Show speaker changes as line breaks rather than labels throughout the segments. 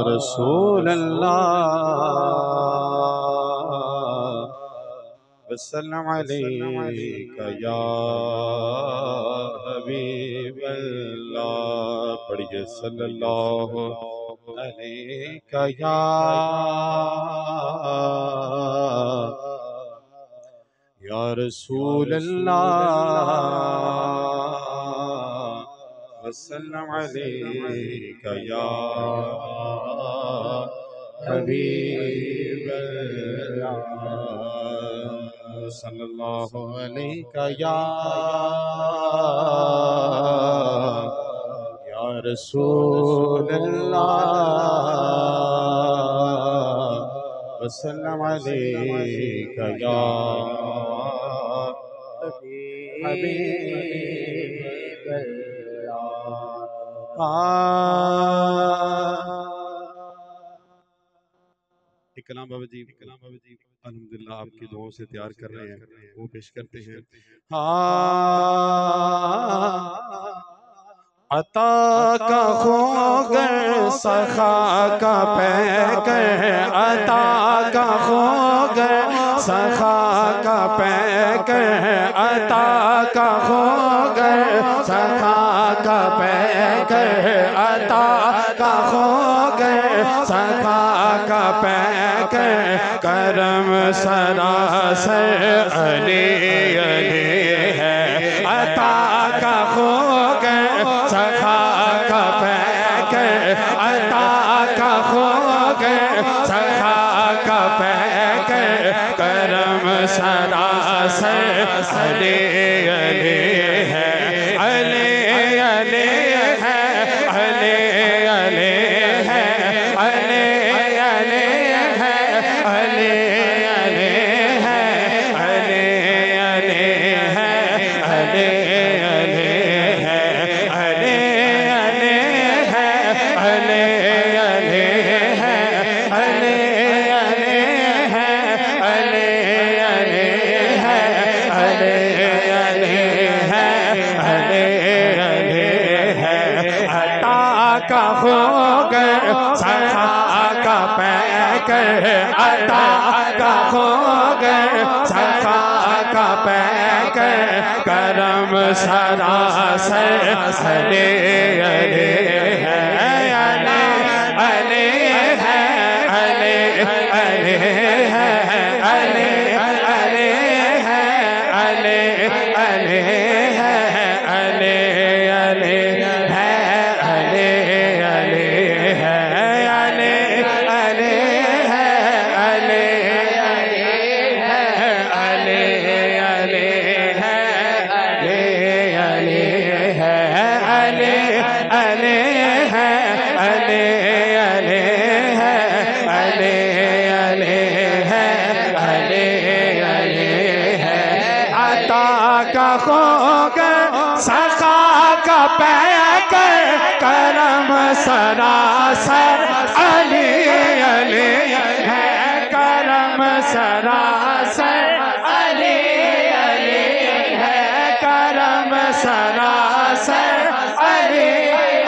رسول اللہ وسلم علیک یا حبیب اللہ، پڑھیے صلی اللہ علیک یا رسول اللہ وسلم علیک یا حبیب اللہ، صلی اللہ علیک یا رسول اللہ وسلم علیک یا حبیب ایک کلام بابا جی الحمدللہ آپ کی دعاؤں سے تیار کر رہے ہیں، وہ پیش کرتے ہیں۔ عطا کا خوگر سخا کا پیکر، عطا کا خوگر سخا کا پیکر، عطا کا خوگر سخا کا پیکر، عطا کا خوگر سخا کا پیکر، کرم سراسر علی علی ہے، عطا کا خوگر سخا کا پیکر، عطا کا خوگر سخا کا پیکر، کرم سراسر علی علی ہے، علی علی ہے، علی علی ہے، علی علی ہے، علی علی ہے، علی علی ہے، علی علی ہے، علی علی ہے، علی علی ہے، علی علی ہے، علی علی ہے، علی علی ہے، علی علی ہے، عطا کا خوگر سخا کا پیکر، عطا کا خوگر سخا کا پیکر، کرم سراسر علی علی ہے، علی علی ہے، علی علی ہے، علی علی ہے، علی علی ہے، علی علی ہے، علی علی ہے، علی علی ہے، علی علی ہے، علی علی ہے، علی علی ہے، علی علی ہے، علی علی ہے، علی علی ہے، عطا کا خوگر سخا کا پیکر، کرم سراسر علی علی ہے، کرم سراسر علی علی ہے، کرم سراسر علی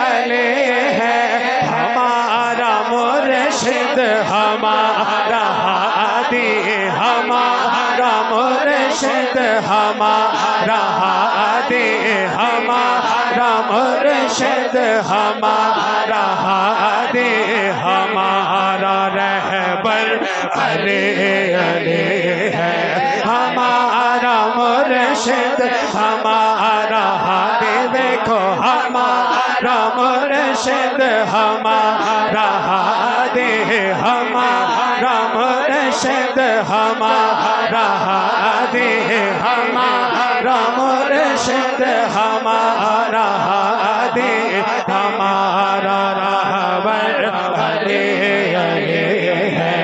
علی ہے، ہمارا مرشد ہمارا ہادی، ہمارا مرشد ہمارا ہادی، ہمارا مرشد ہمارا ہادی، ہمارا رہبر علی علی ہے، ہمارا مرشد ہمارا ہادی، دیکھو ہمارا مرشد ہمارا ہادی، ہمارا مرشد ہمارا ہادی، ہمارا مرشد ہمارا ہادی، ہمارا رہبر علی علی ہے،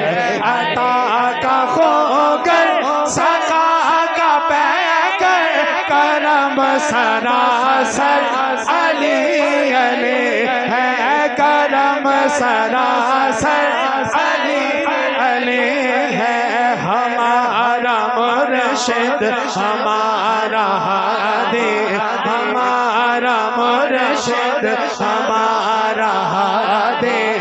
عطا کا خوگر سخا کا پیکر، کرم سراسر علی علی ہے، کرم سراسر علی علی ہے، ہمارا مرشد ہمارا ہادی، ہمارا مرشد ہمارا ہادی،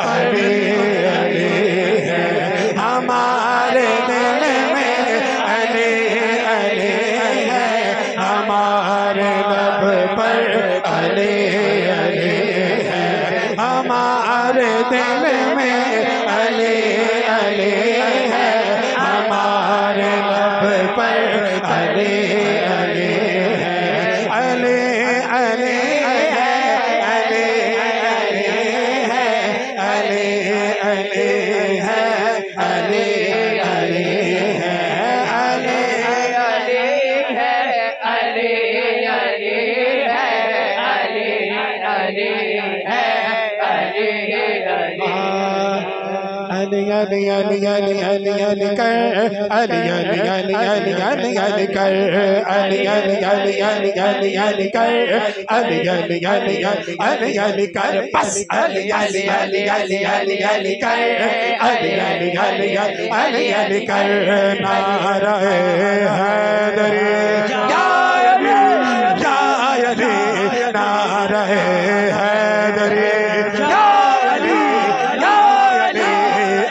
علی علی ہے ہمارے دل میں علی علی ہے ہمارے لب پر علی علی ہے ہمارے دل میں علی علی ہے ہمارے لب پر علی علی ہے علی علی ہے علی علی ہے علی علی ہے علی علی ہے علی علی ہے علی علی ہے علی علی ہے علی علی علی علی علی علی کر علی علی علی علی علی علی کر علی علی علی علی علی علی کر علی علی علی علی علی کر بس علی علی علی علی علی علی کر علی علی علی علی علی کر نعرہ حیدری یا علی یا علی نعرہ حیدری یا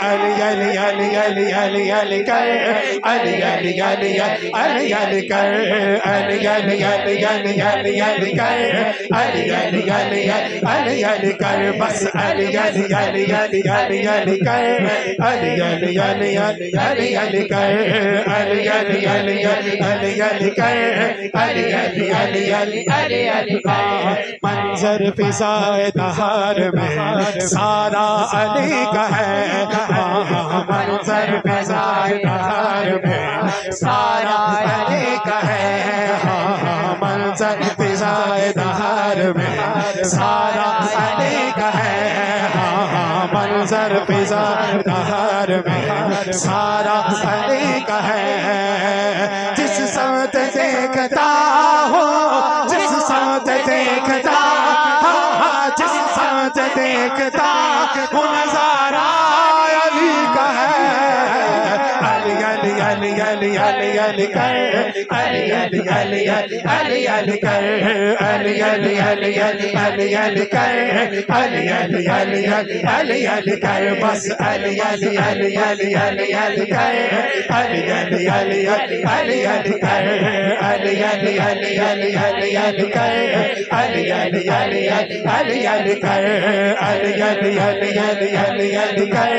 علی علی علی علی علی علی کر علی علی علی علی علی کر علی علی علی علی علی علی کر علی علی علی علی علی کر بس علی علی علی علی علی علی کر علی علی علی علی علی کر علی علی علی علی علی کر علی علی علی علی علی علی منظر فضائے دہر میں سارا علی کا ہے منظر فضائے دہر میں سارا علی کا ہے منظر فضائے دہر میں سارا علی کا ہے منظر فضائے دہر میں سارا علی کا ہے جس سمت دیکھتا ہو جس سمت دیکھتا جس سمت دیکھتا وہ نظارہ علی کا ہے علی علی علی علی علی علی کر علی علی علی علی علی کر علی علی علی علی علی کر علی علی علی علی علی کر بس علی علی علی علی علی علی کر علی علی علی علی علی کر علی علی علی علی علی علی کر علی علی علی علی علی کر علی علی علی علی علی علی کر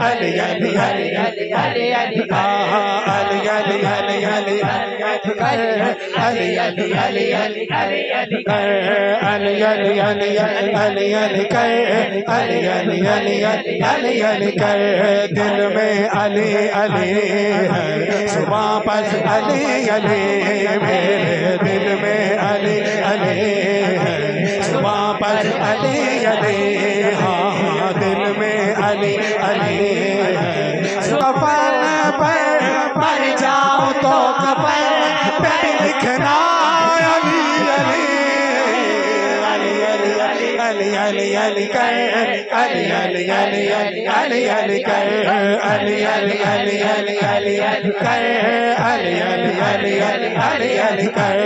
علی علی علی علی علی علی علی علی علی علی کر علی علی علی علی علی علی کر علی علی علی علی علی کر علی علی علی علی علی کر دل میں علی علی ہے صبح پر علی علی میرے دل میں علی علی ہے صبح پر علی علی ہاں دل میں علی علی ہے کفن پر مر جاؤں تو کفن پہ لکھنا علی علی علی علی علی علی کر علی علی علی علی علی کر علی علی علی علی علی علی کر علی علی علی علی علی کر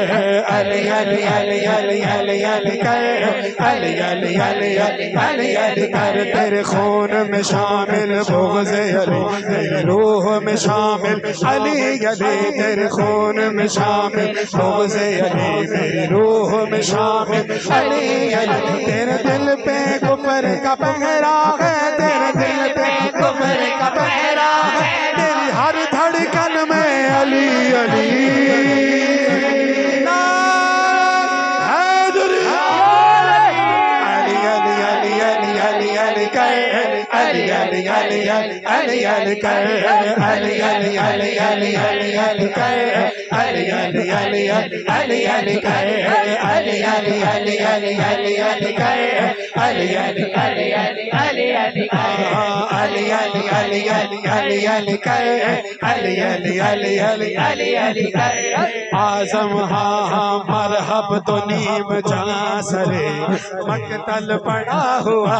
علی علی علی علی علی علی کر علی علی علی علی علی کر تیرے خون میں شامل بغض علی تیری روح میں شامل علی علی تیرے خون میں شامل بغض علی تیری روح میں شامل علی علی تیرے دل پہ کفر کا پہرا ہے تیرے دل پہ کفر کا پہرا ہے تیری ہر دھڑکن میں علی علی علی علی علی علی علی کر علی علی علی علی علی علی کر علی علی علی علی علی کر علی علی علی علی علی علی کر علی علی علی علی علی علی علی علی علی علی علی علی کر علی علی علی علی علی علی کر اعظم ہاں مرحب تو نیم جہاں سرے مقتل پڑا ہوا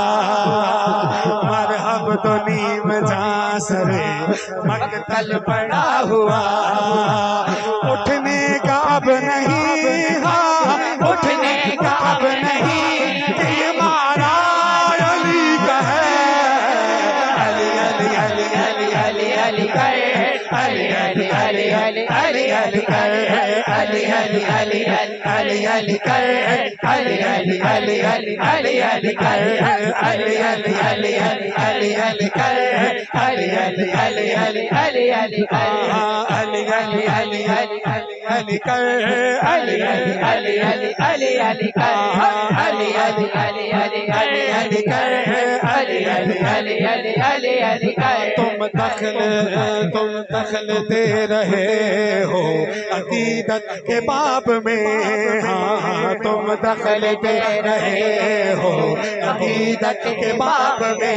مرحب تو نیم جہاں سرے مقتل پڑا ہوا اٹھنے کا اب نہیں ہاں اٹھنے کا اب نہیں کہ یہ مارا علی کا ہے علی کر علی علی علی علی علی کر علی علی علی علی علی کر علی علی علی علی علی کر علی علی علی علی علی علی کر علی علی علی علی کر علی علی علی علی علی کر علی علی علی علی کر علی علی علی علی علی کر تم دخلتے رہے ہو عقیدت کے باب میں ہاں تم دخلتے رہے ہو عقیدت کے باب میں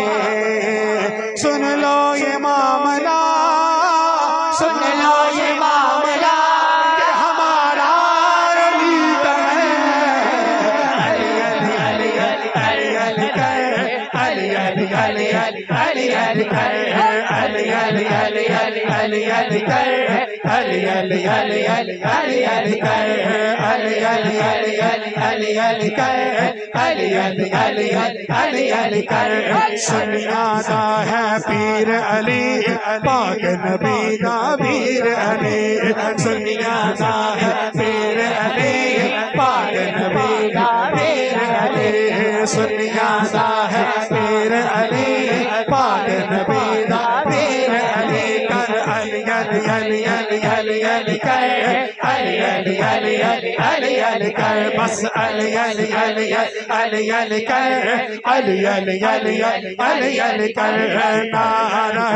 سن لو یہ معاملہ سن لو یہ معاملہ کہ ہمارا علی کا ہے علی علی علی علی علی کر علی علی علی علی علی کر علی علی علی علی علی کر علی علی علی علی علی کر علی علی علی علی علی کر علی علی علی علی علی کر سنیاتا ہے پیر علی پاک نبی کا پیر علی سنیاتا ہے پیر علی پاک نبی کا پیر علی سنیاتا ہے پیر علی پاک نبی کا پیر علی کر علی علی علی علی علی علی کر علی علی علی علی علی کر بس علی علی علی علی علی کر علی علی علی علی علی کر نعرہ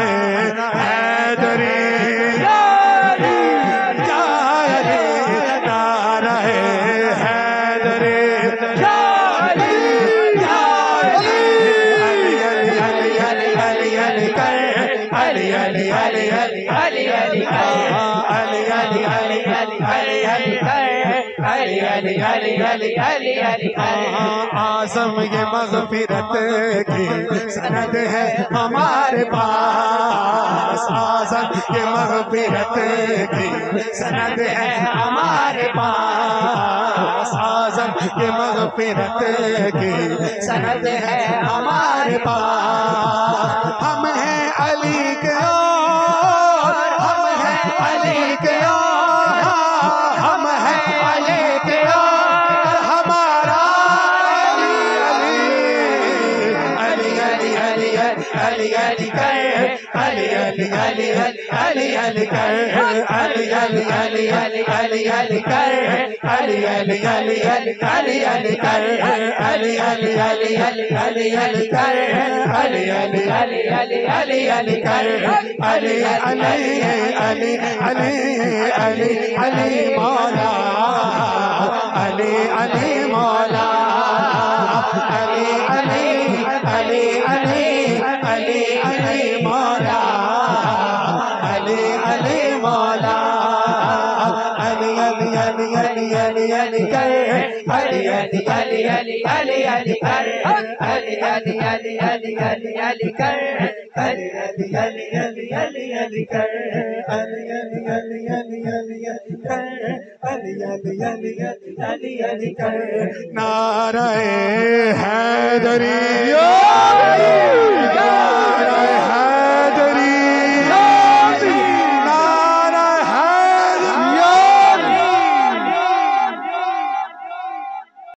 حیدری یا علی یا علی نعرہ حیدری یا علی یا علی علی علی علی علی علی کر علی علی علی علی علی علی علی علی علی علی علی کر علی علی علی علی علی علی اعظم یہ مغفرت کی سند ہے ہمارے پاس اعظم یہ مغفرت کی سند ہے ہمارے پاس اعظم یہ مغفرت کی سند ہے ہمارے پاس ہم ہیں علی کے اور ہم ہیں علی کے اور ہم ہیں علی کے اور ہمارا علی علی علی علی علی کر علی علی علی علی علی کر علی علی علی علی علی کر علی علی علی علی علی کر علی علی علی علی علی کر علی علی علی علی علی کر علی علی علی علی علی علی مولا علی علی مولا علی علی علی علی علی علی مولا علی علی مولا علی علی علی علی علی علی کر علی علی علی علی علی علی کر علی علی علی علی علی علی کر علی علی علی علی علی علی کر علی علی علی علی علی علی کر علی علی علی علی علی علی کر نعرہ ہے